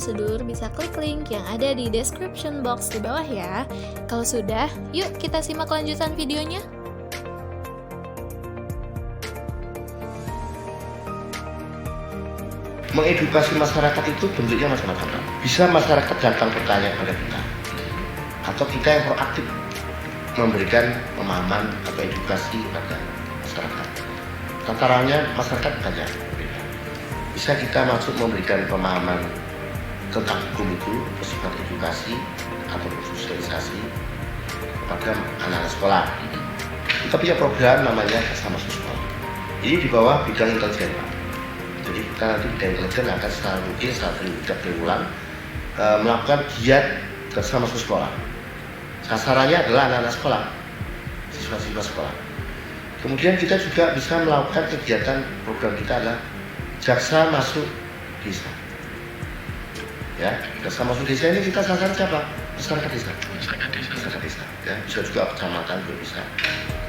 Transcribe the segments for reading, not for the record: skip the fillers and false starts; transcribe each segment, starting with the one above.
prosedur, bisa klik link yang ada di description box di bawah ya. Kalau sudah, yuk kita simak lanjutan videonya. Mengedukasi masyarakat itu bentuknya macam-macam. Bisa masyarakat datang bertanya kepada kita, atau kita yang proaktif memberikan pemahaman atau edukasi kepada masyarakat. Tatarannya masyarakat banyak berbeda. Bisa kita masuk memberikan pemahaman tentang hukum itu bersifat edukasi atau sosialisasi kepada anak-anak sekolah. Kita punya program namanya Bersama Sekolah. Ini di bawah bidang intelijen, Pak. Jadi kita nanti bidang intelijen akan secara rutin, secara berulang melakukan giat bersama sekolah. Sasarannya adalah anak-anak sekolah, siswa-siswa sekolah. Kemudian kita juga bisa melakukan kegiatan, program kita adalah Jaksa Masuk Desa. Ya, Jaksa Masuk Desa ini kita sasaran siapa? Masyarakat desa. Masyarakat desa. Ya, bisa juga kecamatan juga bisa.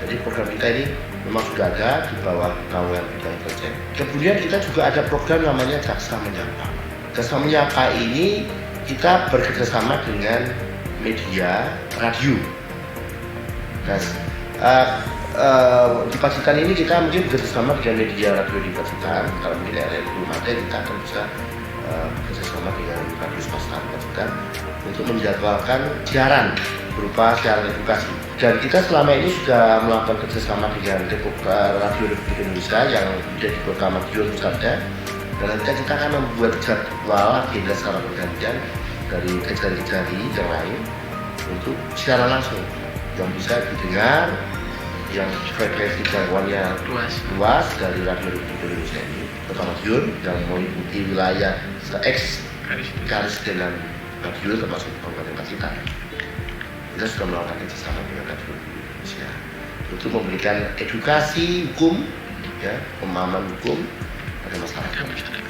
Jadi program kita ini memang sudah ada di bawah naungan bidang intelijen. Kemudian kita juga ada program namanya Jaksa Menyapa. Jaksa Menyapa ini kita bekerjasama dengan media radio. Nah, di Pacitan ini kita mungkin bekerjasama dengan media radio di Pacitan. Kalau mungkin ada yang belum ada, kita akan bisa bekerjasama dengan radio swasta di Pacitan untuk menjadwalkan siaran berupa siaran edukasi. Dan kita selama ini sudah melakukan kerjasama dengan Radio Republik Indonesia yang ada di Kota Madiun pusatnya. Dan nanti kita akan membuat jadwal agenda secara bergantian dari kejari-kejari yang lain untuk siaran langsung yang bisa didengar, yang frekuensi jangkauannya luas dari Radio Republik Indonesia ini, Kota Madiun yang meliputi wilayah se-X garis dengan Madiun termasuk Kabupaten Pacitan. Kita sudah melakukan kerjasama dengan Radio Republik Indonesia untuk memberikan edukasi hukum, ya, pemahaman hukum pada masyarakat.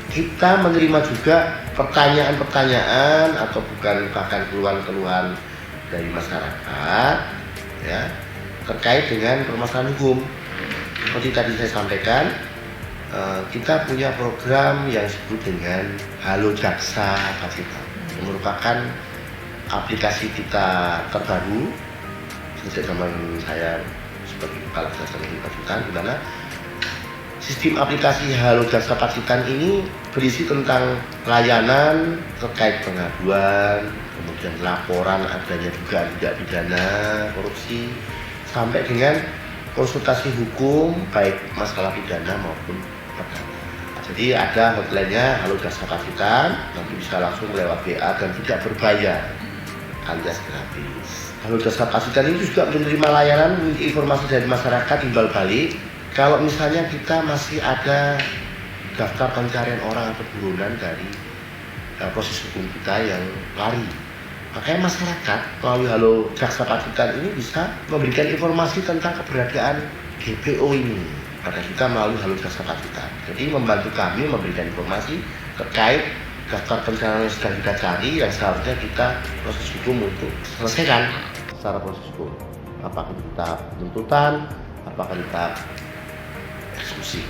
Kita menerima juga pertanyaan-pertanyaan atau bahkan keluhan-keluhan dari masyarakat, ya, terkait dengan permasalahan hukum. Seperti tadi saya sampaikan, kita punya program yang disebut dengan Halo Jaksa Pacitan, yang merupakan aplikasi kita terbaru sejak zaman saya sebagai kepala Jaksa Negeri Pacitan, di mana sistem aplikasi Halo Jaksa Pacitan ini berisi tentang layanan terkait pengaduan, kemudian laporan adanya dugaan tindak pidana korupsi, sampai dengan konsultasi hukum baik masalah pidana maupun perdata. Jadi ada hotline-nya Halo Jaksa Pacitan, nanti bisa langsung lewat WA dan tidak berbayar alias gratis. Halo Jaksa Pacitan ini juga menerima layanan informasi dari masyarakat timbal balik. Kalau misalnya kita masih ada daftar pencarian orang atau buronan dari proses hukum kita yang lari, makanya masyarakat melalui Halo Jaksa Pacitan ini bisa memberikan informasi tentang keberadaan DPO ini pada kita melalui Halo Jaksa Pacitan. Jadi membantu kami memberikan informasi terkait daftar pencarian yang sedang kita cari yang seharusnya kita proses hukum untuk selesaikan secara proses hukum. Apakah kita penuntutan, apakah kita eksekusi.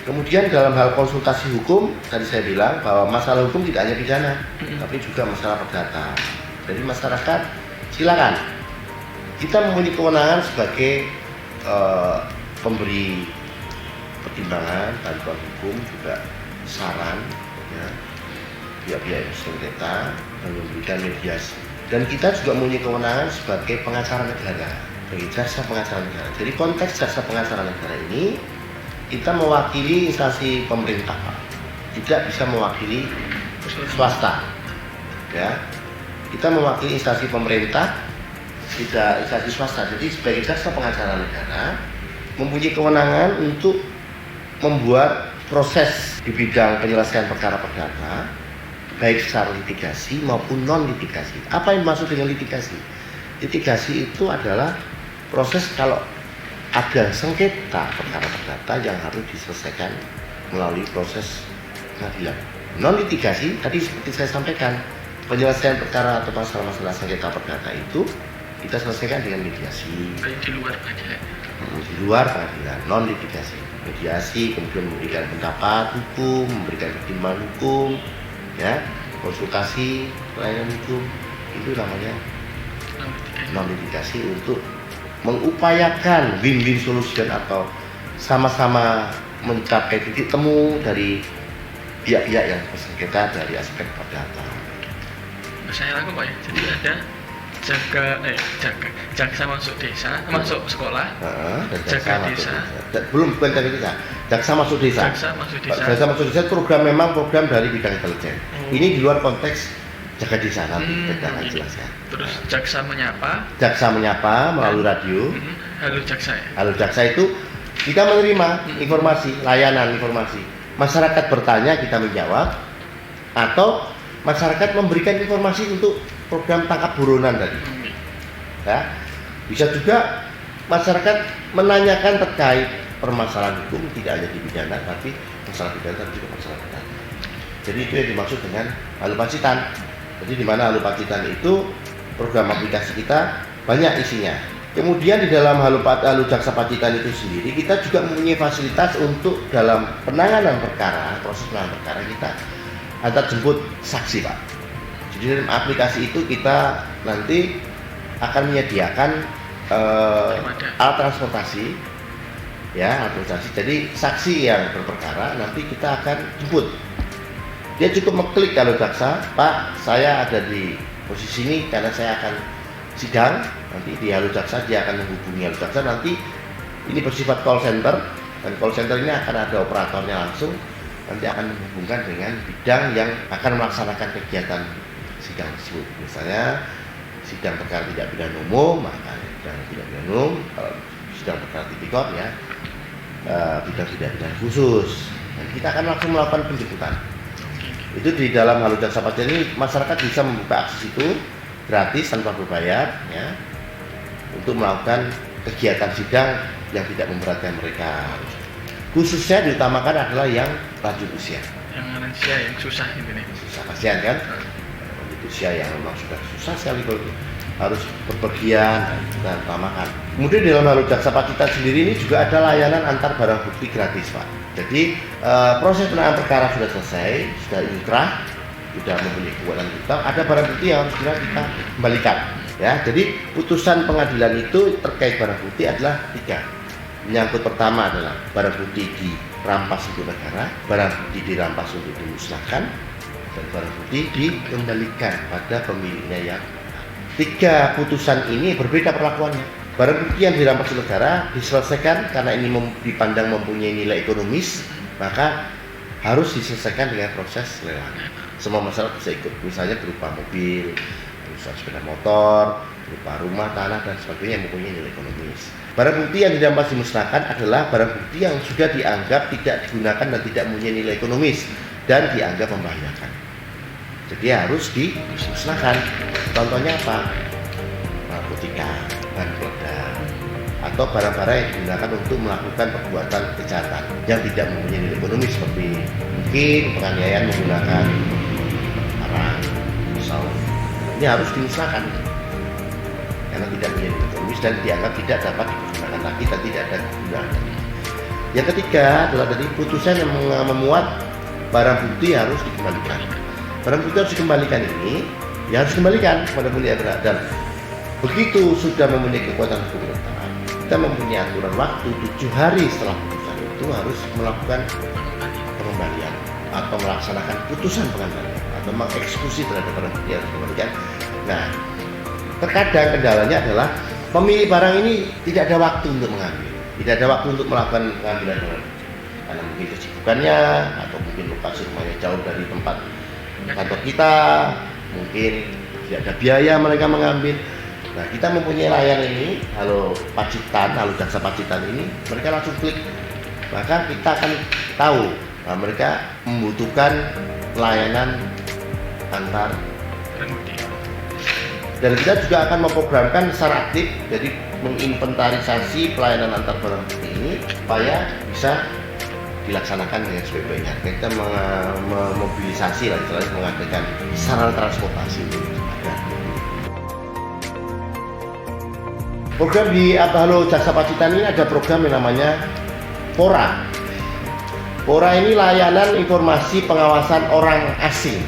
Kemudian dalam hal konsultasi hukum, tadi saya bilang bahwa masalah hukum tidak hanya pidana, tapi juga masalah perdata. Jadi masyarakat silakan, kita memiliki kewenangan sebagai pemberi pertimbangan, bantuan hukum, juga saran, ya, pihak-pihak sengketa dan memberikan mediasi. Dan kita juga memiliki kewenangan sebagai pengacara negara, bagi jaksa pengacara negara. Jadi konteks jaksa pengacara negara ini kita mewakili instansi pemerintah, Pak. Tidak bisa mewakili swasta, ya. Kita mewakili instansi pemerintah, tidak instansi swasta. Jadi sebagai jaksa pengacara negara mempunyai kewenangan untuk membuat proses di bidang penyelesaian perkara perdata, baik secara litigasi maupun non litigasi. Apa yang dimaksud dengan litigasi? Litigasi itu adalah proses kalau ada sengketa perkara perdata yang harus diselesaikan melalui proses pengadilan. Non litigasi tadi seperti saya sampaikan, penyelesaian perkara atau masalah-masalah sengketa perdata itu kita selesaikan dengan mediasi. Di luar pengadilan. Di luar pengadilan, non litigasi. Mediasi, kemudian memberikan pendapat hukum, memberikan pertimbangan hukum, ya. konsultasi, pelayanan hukum, itu namanya non-litigasi untuk mengupayakan win-win solution atau sama-sama mencapai titik temu dari pihak-pihak yang bersengketa dari aspek perdata. Saya laku Pak ya, jadi ada jaksa masuk desa, masuk sekolah, dan jaga desa. Bukan jaga desa, jaksa masuk desa. Jaksa masuk desa Program memang program dari bidang intelijen. Ini di luar konteks jaga desa, nanti kita akan jelaskan. Terus jaksa menyapa melalui radio. Halo jaksa ya. Halo jaksa itu kita menerima informasi, layanan informasi. Masyarakat bertanya, kita menjawab, atau masyarakat memberikan informasi untuk program tangkap buronan tadi. Ya, bisa juga masyarakat menanyakan terkait permasalahan hukum, tidak hanya di pidana, tapi masalah pidana dan juga masalah pidana. Jadi itu yang dimaksud dengan Halo Pacitan. Jadi di mana Halo Pacitan itu program aplikasi kita banyak isinya. Kemudian di dalam Halo Jaksa Pacitan itu sendiri kita juga mempunyai fasilitas untuk dalam penanganan perkara, proses penanganan perkara kita antar jemput saksi Pak. Jadi dalam aplikasi itu kita nanti akan menyediakan alat transportasi, ya alat transportasi. Jadi saksi yang berperkara nanti kita akan jemput. Dia cukup mengklik Halo Jaksa, Pak saya ada di posisi ini karena saya akan sidang. Nanti di Halo Jaksa dia akan menghubungi Halo Jaksa. Nanti ini bersifat call center, dan call center ini akan ada operatornya langsung. Nanti akan menghubungkan dengan bidang yang akan melaksanakan kegiatan sidang tersebut. Misalnya sidang perkara tidak pidana umum, maka sidang tidak pidana umum. Kalau sidang perkara tipikor ya bidang tidak pidana khusus. Dan kita akan langsung melakukan penjemputan. Itu di dalam Halo Jaksa Pacitan ini masyarakat bisa membuka akses itu gratis tanpa berbayar, ya, untuk melakukan kegiatan sidang yang tidak memberatkan mereka. Khususnya diutamakan adalah yang lanjut usia. Yang lansia yang susah ini nih. Susah kasihan kan? Lanjut usia yang memang sudah susah sekali kalau harus berpergian dan kita utamakan. Kemudian di dalam Halo Jaksa Pacitan sendiri ini juga ada layanan antar barang bukti gratis Pak. Jadi proses penanganan perkara sudah selesai, sudah inkrah, sudah mempunyai kekuatan hukum, ada barang bukti yang harus kita kembalikan. Ya, jadi putusan pengadilan itu terkait barang bukti adalah 3. Menyangkut pertama adalah barang bukti dirampas untuk negara, barang bukti dirampas untuk dimusnahkan, dan barang bukti dikembalikan pada pemiliknya yang 3 putusan ini berbeda perlakuannya. Barang bukti yang dirampas negara diselesaikan karena ini dipandang mempunyai nilai ekonomis, maka harus diselesaikan dengan proses lelang. Semua masyarakat bisa ikut, misalnya berupa mobil, berupa sepeda motor, berupa rumah, tanah dan sebagainya yang mempunyai nilai ekonomis. Barang bukti yang dirampas dimusnahkan adalah barang bukti yang sudah dianggap tidak digunakan dan tidak mempunyai nilai ekonomis dan dianggap membahayakan. Jadi harus dimusnahkan. Contohnya apa? Narkotika, bahan peledak, atau barang-barang yang digunakan untuk melakukan perbuatan kejahatan yang tidak mempunyai nilai ekonomis seperti mungkin penganiayaan menggunakan parang, pisau. Ini harus dimusnahkan karena tidak mempunyai nilai ekonomis dan dianggap tidak dapat digunakan lagi dan tidak ada gunanya. Yang ketiga adalah dari putusan yang memuat barang bukti harus dikembalikan. Barang bukti harus dikembalikan ini ya harus dikembalikan kepada pemilik berhak, dan begitu sudah mempunyai kekuatan hukum tetap, kita mempunyai aturan waktu 7 hari setelah putusan itu harus melakukan pengembalian atau melaksanakan putusan pengembalian atau mengeksekusi terhadap barang bukti yang harus dikembalikan. Nah, terkadang kendalanya adalah pemilik barang ini tidak ada waktu untuk mengambil, tidak ada waktu untuk melakukan pengambilan barang bukti karena mungkin kesibukannya atau mungkin lokasi rumahnya jauh dari tempat kantor kita, mungkin tidak ada biaya mereka mengambil. Nah, kita mempunyai layanan ini, Halo Pacitan, Halo Jaksa Pacitan ini, mereka langsung klik, maka kita akan tahu bahwa mereka membutuhkan layanan antar Bukti. Dan kita juga akan memprogramkan secara aktif, jadi menginventarisasi pelayanan antar barang bukti ini supaya bisa dilaksanakan dengan sebaik-baiknya. Kita memobilisasi, istilahnya mengadakan sarana transportasi. Program di Halo Jaksa Pacitan ini ada program yang namanya PORA. PORA ini layanan informasi pengawasan orang asing.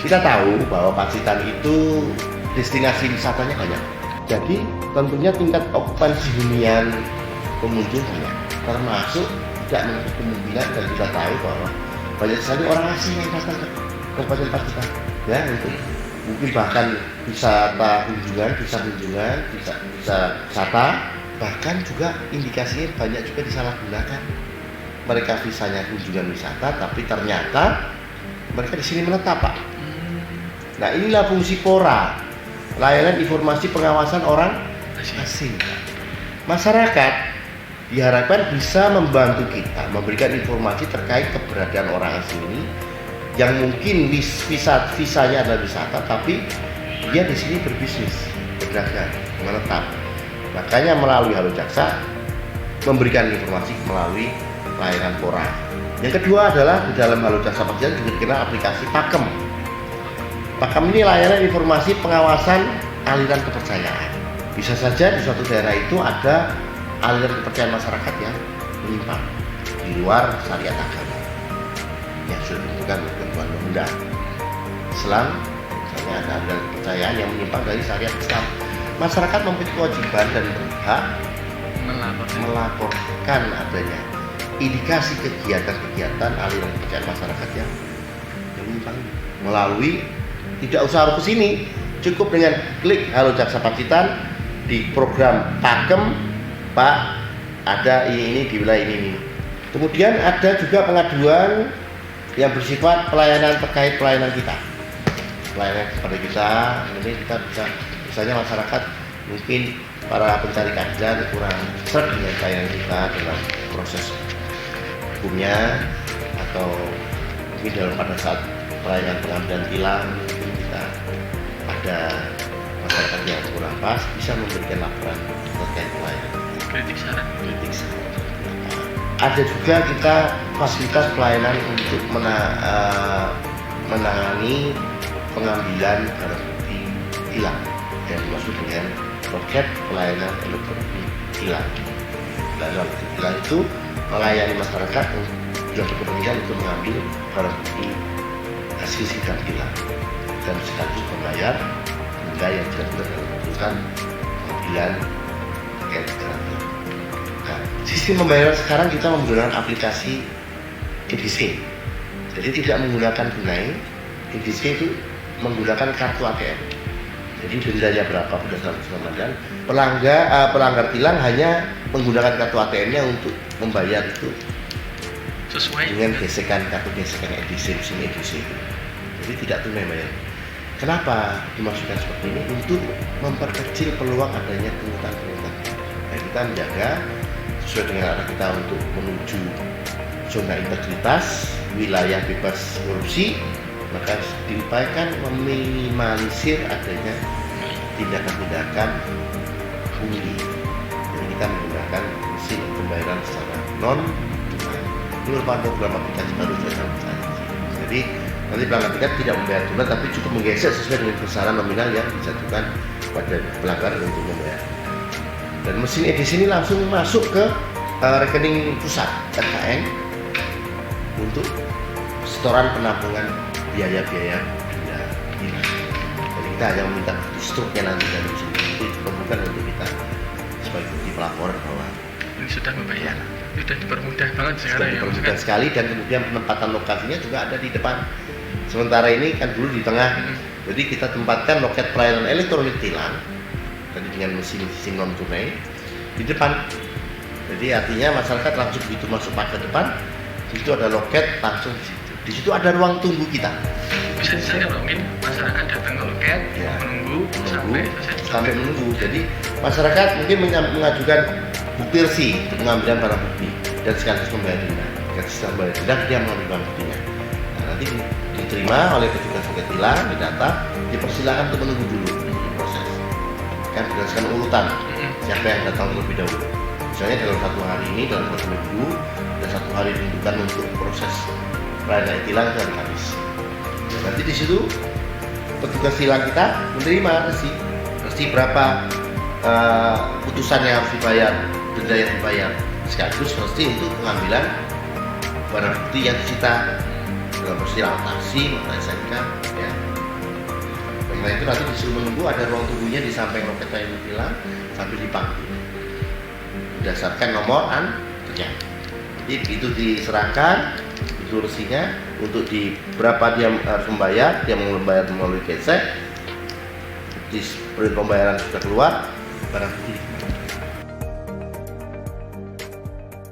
Kita tahu bahwa Pacitan itu destinasi wisatanya banyak. Jadi tentunya tingkat okupansi hunian pengunjung banyak. Termasuk tidak menutup kemungkinan, dan kita tahu bahwa banyak sekali orang asing yang datang ke Kabupaten Pacitan. Ya, untuk mungkin bahkan wisata kunjungan, bisa wisata, bahkan juga indikasinya banyak juga disalahgunakan. Mereka visanya kunjungan wisata, tapi ternyata mereka di sini menetap, Pak. Nah, inilah fungsi PORA, layanan informasi pengawasan orang asing. Masyarakat diharapkan bisa membantu kita memberikan informasi terkait keberadaan orang asing ini yang mungkin visanya adalah wisata, tapi dia di sini berbisnis, berdagang, menetap. Makanya melalui Halo Jaksa memberikan informasi melalui layanan PORA. Yang kedua adalah di dalam Halo Jaksa Pacitan juga dikenal aplikasi Pakem. Pakem ini layanan informasi pengawasan aliran kepercayaan. Bisa saja di suatu daerah itu ada aliran kepercayaan masyarakat yang menyimpang di luar syariat agama yang sudah ditentukan oleh ketentuan undang-undang Islam. Misalnya ada aliran kepercayaan yang menyimpang dari syariat Islam, masyarakat memiliki kewajiban dan berhak melaporkan adanya indikasi kegiatan-kegiatan aliran kepercayaan masyarakat yang menyimpang melalui, tidak usah harus ke sini, cukup dengan klik Halo Jaksa Pacitan di program Pakem, Pak, ada ini di wilayah ini. Kemudian ada juga pengaduan yang bersifat pelayanan terkait pelayanan kita. Pelayanan kepada kita, ini kita bisa, misalnya masyarakat mungkin para pencari keadilan kurang seret dengan pelayanan kita dalam proses hukumnya, atau mungkin dalam pada saat pelayanan pengambilan tilang mungkin kita ada masyarakat yang kurang pas, bisa memberikan laporan terkait pelayanan. Kritik saran. Ada juga kita fasilitas pelayanan untuk menangani pengambilan barang bukti hilang yang dimaksud dengan loket pelayanan elektronik hilang. Pelayanan hilang itu melayani masyarakat yang berkepentingan untuk mengambil barang bukti hasil sidang hilang dan sekaligus membayar denda yang jelas-jelas menentukan pengambilan terkait dengan itu. Nah, sistem pembayaran sekarang kita menggunakan aplikasi EDC. Jadi tidak menggunakan tunai. EDC itu menggunakan kartu ATM. Jadi dendanya berapa berdasarkan keselamatan. Pelanggar tilang hanya menggunakan kartu ATM-nya untuk membayar itu Sesuai dengan gesekan kartu gesekan EDC, mesin EDC. Jadi tidak tunai bayar. Kenapa dimasukkan seperti ini? Untuk memperkecil peluang adanya pungutan-pungutan. Nah, kita menjaga sesuai dengan arah kita untuk menuju zona integritas, wilayah bebas korupsi, maka diupayakan meminimalisir adanya tindakan-tindakan pungli. Jadi kita menggunakan mesin pembayaran secara non tunai. Ini merupakan program aplikasi baru dari saya. Jadi nanti pelanggar tiket tidak membayar tunai, tapi cukup menggesek sesuai dengan besaran nominal yang dijatuhkan pada pelanggar untuk membayar. Dan mesin edisi ini langsung masuk ke rekening pusat RKN untuk setoran penampungan biaya-biaya denda hilang. Jadi kita hanya meminta struknya nanti dari mesin itu bukan untuk kita sebagai bukti pelaporan bahwa ini sudah membayar. Sudah dipermudah banget sekarang sudah ya. dipermudah sekali, dan kemudian penempatan lokasinya juga ada di depan. Sementara ini kan dulu di tengah. Jadi kita tempatkan loket pelayanan elektronik tilang tadi dengan mesin non tunai di depan. Jadi artinya masyarakat langsung begitu masuk ke depan, di situ ada loket, langsung di situ. Di situ ada ruang tunggu kita. Bisa saja mungkin masyarakat datang ke loket, Ya, menunggu sampai menunggu. Jadi masyarakat mungkin mengajukan bukti resi untuk pengambilan barang bukti dan sekaligus membayar denda. Setelah membayar denda, dia mengambil barang buktinya. Nah, nanti diterima oleh petugas tilang, didata, dipersilakan untuk menunggu dulu proses. Kan berdasarkan urutan siapa yang datang terlebih dahulu. Misalnya dalam satu hari ini, dalam satu minggu, dan satu hari ditentukan untuk proses pelayanan tilang itu hari habis. Nah, nanti di situ petugas tilang kita menerima resi berapa putusan yang harus dibayar, denda yang dibayar, sekaligus resi untuk pengambilan barang bukti yang disita dalam peristiwa taksi, SNK, ya, Nah itu nanti disuruh menunggu, ada ruang tunggunya di samping loket yang bilang sambil dipanggil berdasarkan nomor antrian. Jadi itu diserahkan instruksinya untuk di berapa dia harus membayar, dia mau membayar melalui gesek, di pembayaran sudah keluar, barang bukti.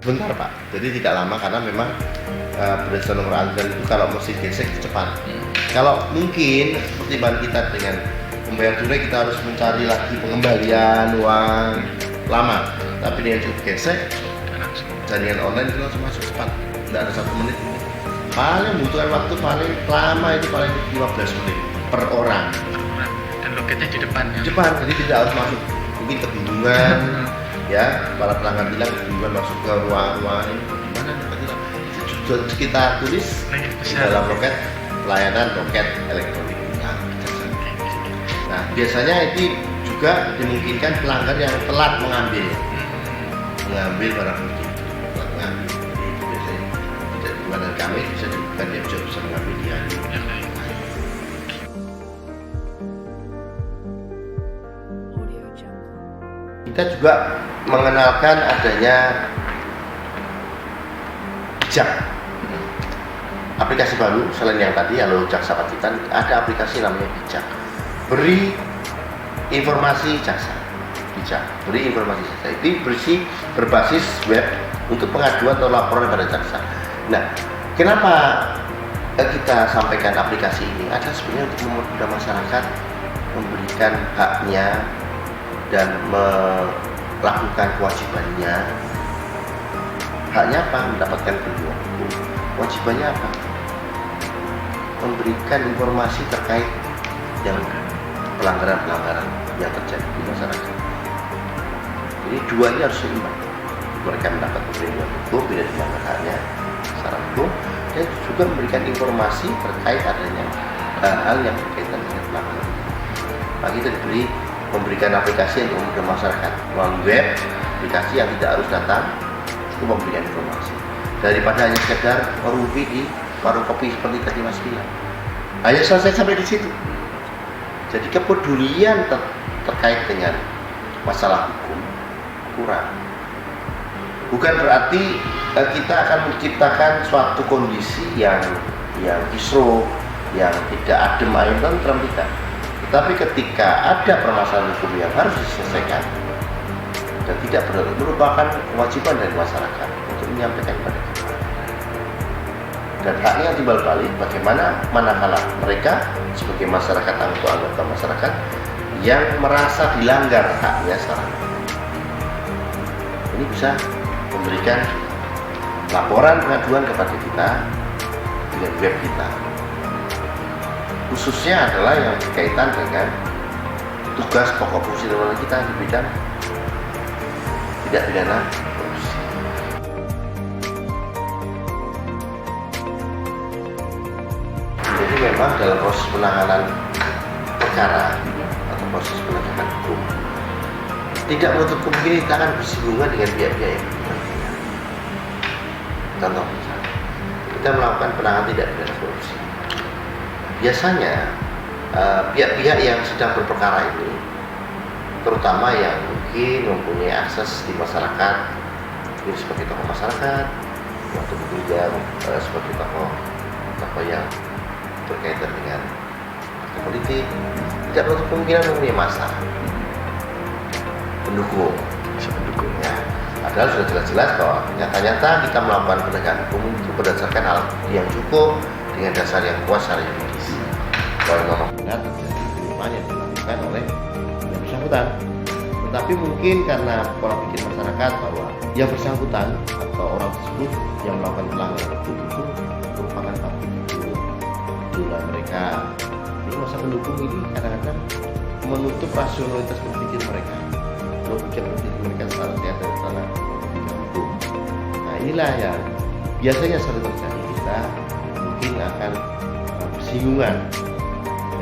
Sebentar Pak, jadi tidak lama karena memang berdasarkan nomor antrian itu kalau mesti gesek cepat. Kalau mungkin seperti bahan kita dengan membayar tunai kita harus mencari lagi pengembalian uang lama, tapi dengan cukup gesek dan dengan online itu langsung masuk cepat, tidak ada 1 menit. Paling membutuhkan waktu paling lama itu paling 15 menit per orang. Dan loketnya di depan ya. Di depan, jadi tidak harus masuk mungkin kebingungan. Ya, para pelanggan bilang kebingungan masuk ke ruang-ruang ini gimana kita kita tulis di dalam loket pelayanan loket elektronik. Nah, biasanya itu juga dimungkinkan pelanggan yang telat mengambil barang bukti. Telat mengambil. Jadi itu biasanya tidak dibuat dari kami, bisa dibuat dia bisa mengambil dia. Kita juga mengenalkan adanya bijak, aplikasi baru selain yang tadi Halo Jaksa Pacitan, ada aplikasi namanya bijak, beri informasi jaksa, bijak beri informasi jaksa, itu berbasis web untuk pengaduan atau laporan pada jaksa. Nah, kenapa kita sampaikan aplikasi ini? Ada sebenarnya untuk memudahkan masyarakat memberikan haknya dan melakukan kewajibannya. Haknya apa? Mendapatkan perlindungan hukum. Kewajibannya apa? Memberikan informasi terkait dengan pelanggaran-pelanggaran yang terjadi di masyarakat. Jadi dua ini harus seimbang. Mereka mendapat perlindungan hukum bila dilanggar haknya secara hukum, dan juga memberikan informasi terkait adanya hal yang berkaitan dengan pelanggaran. Nah, kita diberi memberikan aplikasi untuk memudahkan masyarakat melalui web, aplikasi yang tidak harus datang, cukup memberikan informasi daripada hanya sekedar merupi di warung kopi seperti tadi Mas bilang. Hanya selesai sampai di situ. Jadi kepedulian terkait dengan masalah hukum kurang. Bukan berarti kita akan menciptakan suatu kondisi yang kisruh, yang tidak adem ayem tentram, tidak. Tapi ketika ada permasalahan hukum yang harus diselesaikan dan tidak benar, merupakan kewajiban dari masyarakat untuk menyampaikan kepada kita. Dan haknya yang timbal balik, bagaimana manakala mereka sebagai masyarakat atau anggota masyarakat yang merasa dilanggar haknya secara ini bisa memberikan laporan pengaduan kepada kita dengan web kita. Khususnya adalah yang berkaitan dengan tugas pokok fungsi undang-undang kita di bidang tidak pidana korupsi. Jadi memang dalam proses penanganan perkara atau proses penegakan hukum tidak menutup kemungkinan kita akan bersinggungan dengan pihak-pihak yang berbeda. Contoh misalnya, kita melakukan penanganan tidak pidana korupsi. Biasanya pihak-pihak yang sedang berperkara ini, terutama yang mungkin mempunyai akses di masyarakat, ini sebagai tokoh masyarakat, atau juga sebagai tokoh yang berkaitan dengan partai politik, tidak menutup kemungkinan mempunyai masa pendukung, ya. Padahal sudah jelas-jelas bahwa nyata-nyata kita melakukan penegakan hukum itu berdasarkan alat bukti yang cukup dengan dasar yang kuat secara yuridis. Kalau memang benar terjadi penyimpangan yang dilakukan oleh yang bersangkutan, tetapi mungkin karena pola pikir masyarakat bahwa yang bersangkutan atau orang tersebut yang melakukan pelanggaran hukum itu merupakan partai idola mereka. Jadi masa pendukung ini kadang-kadang menutup rasionalitas berpikir mereka, berpikir mereka secara sehat dan secara hukum. Nah inilah yang biasanya sering terjadi, kita mungkin akan bersinggungan.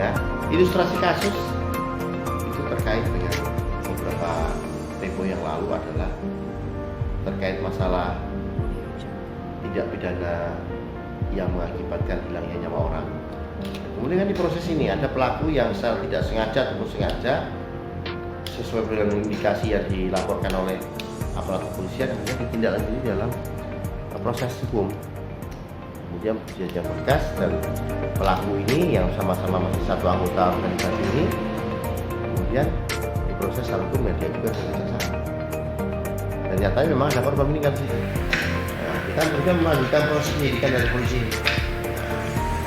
Ya, ilustrasi kasus itu terkait dengan beberapa tempo yang lalu adalah terkait masalah tindak pidana yang mengakibatkan hilangnya nyawa orang. Kemudian di proses ini ada pelaku yang secara tidak sengaja ataupun sengaja sesuai dengan indikasi yang dilaporkan oleh aparat kepolisian, kemudian ditindaklanjuti dalam proses hukum. Kemudian jenjang berkas dan pelaku ini yang sama-sama masih satu anggota organisasi ini, kemudian diproses secara hukum dan diajukan ke kejaksaan. Dan nyatanya memang ada korban meninggal di situ. Nah, kita kemudian melanjutkan proses penyidikan dari polisi ini.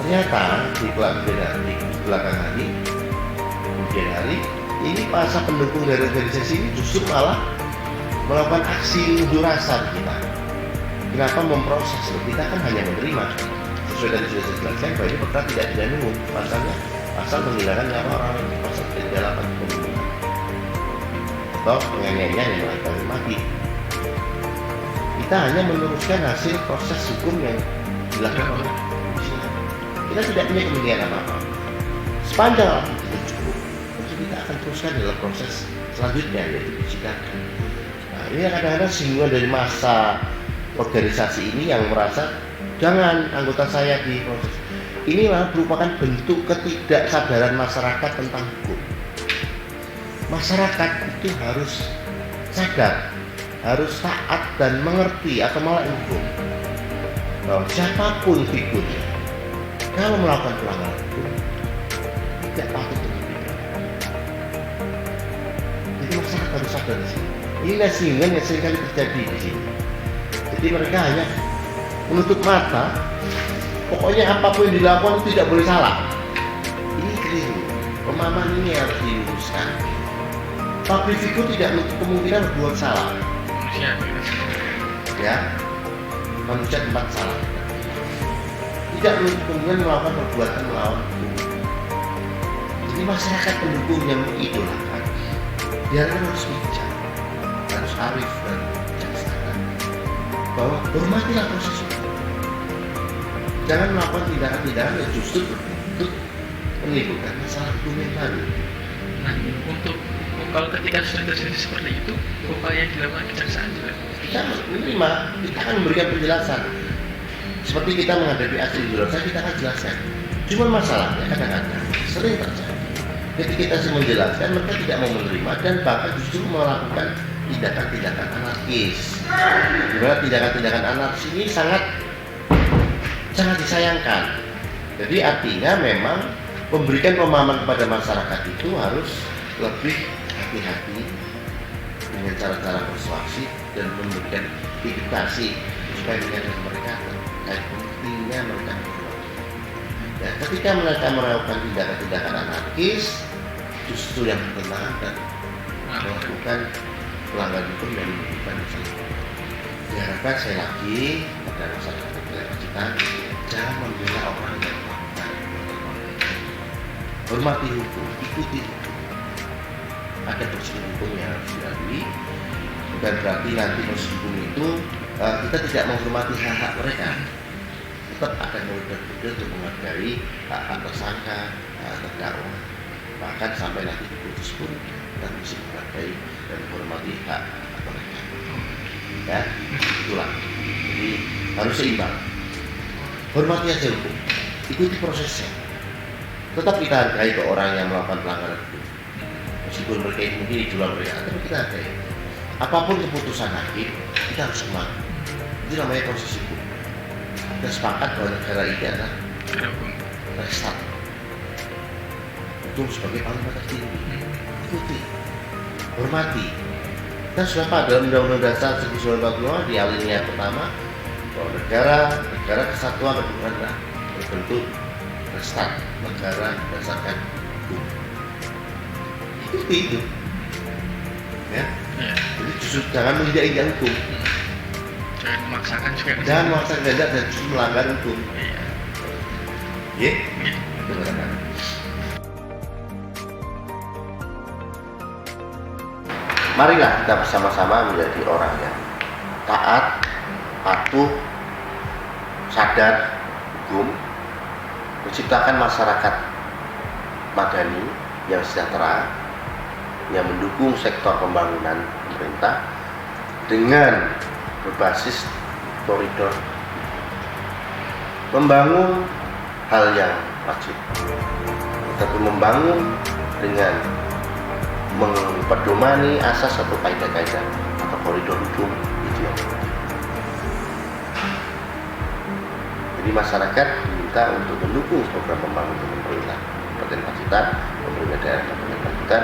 Ternyata di belakang hari, kemudian hari ini masa pendukung dari organisasi ini justru malah melakukan aksi unjuk rasa di kita. Kenapa memproses? Kita kan hanya menerima. Sesuai dari sudah saya jelaskan bahwa ini perkara tidak pidana, pasalnya pasal menghilangkan nyawa orang lain, pasal 38 pembunuhan atau penganiayaan yang mengakibatkan mati. Kita hanya meneruskan hasil proses hukum yang dilakukan oleh polisi. Kita tidak punya kepentingan apa-apa. Sepanjang alat bukti itu cukup, tentu kita akan teruskan dalam proses selanjutnya, yaitu persidangan. Nah, ini kadang-kadang singgungan dari masa organisasi ini yang merasa jangan anggota saya diproses. Ini merupakan bentuk ketidaksadaran masyarakat tentang hukum. Masyarakat itu harus sadar, harus taat dan mengerti atau melek hukum. Bahwa siapapun figurnya, kalau melakukan pelanggaran hukum, tidak patut dipidana. Jadi masyarakat harus sadar di sini. Inilah sehingga yang seringkali terjadi di sini. Jadi mereka hanya menutup mata, pokoknya apapun yang dilakukan itu tidak boleh salah. Ini keliru. Pemahaman ini harus diluruskan. Public figure tidak menutup kemungkinan berbuat salah. Ya, manusia tempat salah. Tidak menutup kemungkinan melakukan perbuatan melawan hukum. Jadi masyarakat pendukung yang mengidolakan, biarkan harus bijak, harus arif dan bijaksana. Bahwa hormatilah proses hukum. Jangan melakukan tindakan-tindakan yang justru berbentuk menimbulkan masalah hukum yang baru. Nah, untuk kalau ketika sudah terjadi seperti itu, upaya yang dilakukan kejaksaan juga. Kita menerima, kita akan memberikan penjelasan. Seperti kita menghadapi aksi unjuk rasa, kita akan jelaskan. Cuma masalahnya kadang-kadang sering terjadi. Ketika kita menjelaskan, mereka tidak mau menerima dan bahkan justru melakukan tindakan-tindakan anarkis. Di mana tindakan-tindakan anarkis ini sangat disayangkan. Jadi artinya memang memberikan pemahaman kepada masyarakat itu harus lebih hati-hati dengan cara-cara persuasif dan memberikan edukasi supaya menyadarkan mereka terkait pentingnya mereka berbuat. Ya, ketika mereka melakukan tindakan-tindakan anarkis, justru yang bertentangan dan melakukan pelanggaran hukum yang menyebabkan masalah. Diharapkan saya lagi pada masyarakat kita jangan membela orang yang melakukan. Hormati hukum, ikuti hukum. Ada prosedur hukum yang harus dilalui. Bukan berarti nanti prosedur hukum itu kita tidak menghormati hak-hak mereka. Tetap ada koridor-koridor untuk menghargai hak tersangka, terdakwa. Bahkan sampai nanti diputus pun kita mesti menghargai dan menghormati hak mereka. Ya, itulah. Jadi harus seimbang. Hormati aja hukum, ikuti prosesnya. Tetap kita hargai ke orang yang melakukan pelanggaran hukum. Meskipun mereka itu mungkin dijual mereka, tapi kita hargai. Apapun keputusan hakim, kita harus hormati. Itu namanya proses hukum. Kita sepakat bahwa negara ini adalah restart. Hukum sebagai paling batas tinggi. Ikuti, hormati. Kita sudah pada dalam Undang-Undang Dasar 1945 di alinea pertama bahwa negara kesatuan Republik berbentuk restart, negara berdasarkan hukum. Ikuti itu. Ya. Jadi justru jangan menginjak-injak hukum. Jangan memaksakan juga. Jangan memaksakan kehendak dan justru melanggar hukum. Iya. Ya. Terima kasih. Marilah kita bersama-sama menjadi orang yang taat, patuh, sadar hukum, menciptakan masyarakat madani yang sejahtera, yang mendukung sektor pembangunan pemerintah dengan berbasis koridor, membangun hal yang wajib. Tetapi membangun dengan memperdomani asas atau kaidah-kaidah atau koridor hukum itu yang penting. Jadi masyarakat diminta untuk mendukung program pembangunan pemerintah Kabupaten Pacitan, pemerintah daerah Kabupaten Pacitan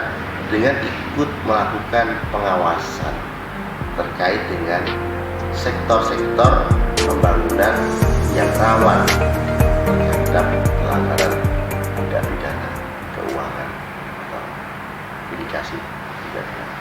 dengan ikut melakukan pengawasan terkait dengan sektor-sektor pembangunan yang rawan terhadap pelanggaran tindak pidana keuangan atau indikasi tindak pidana.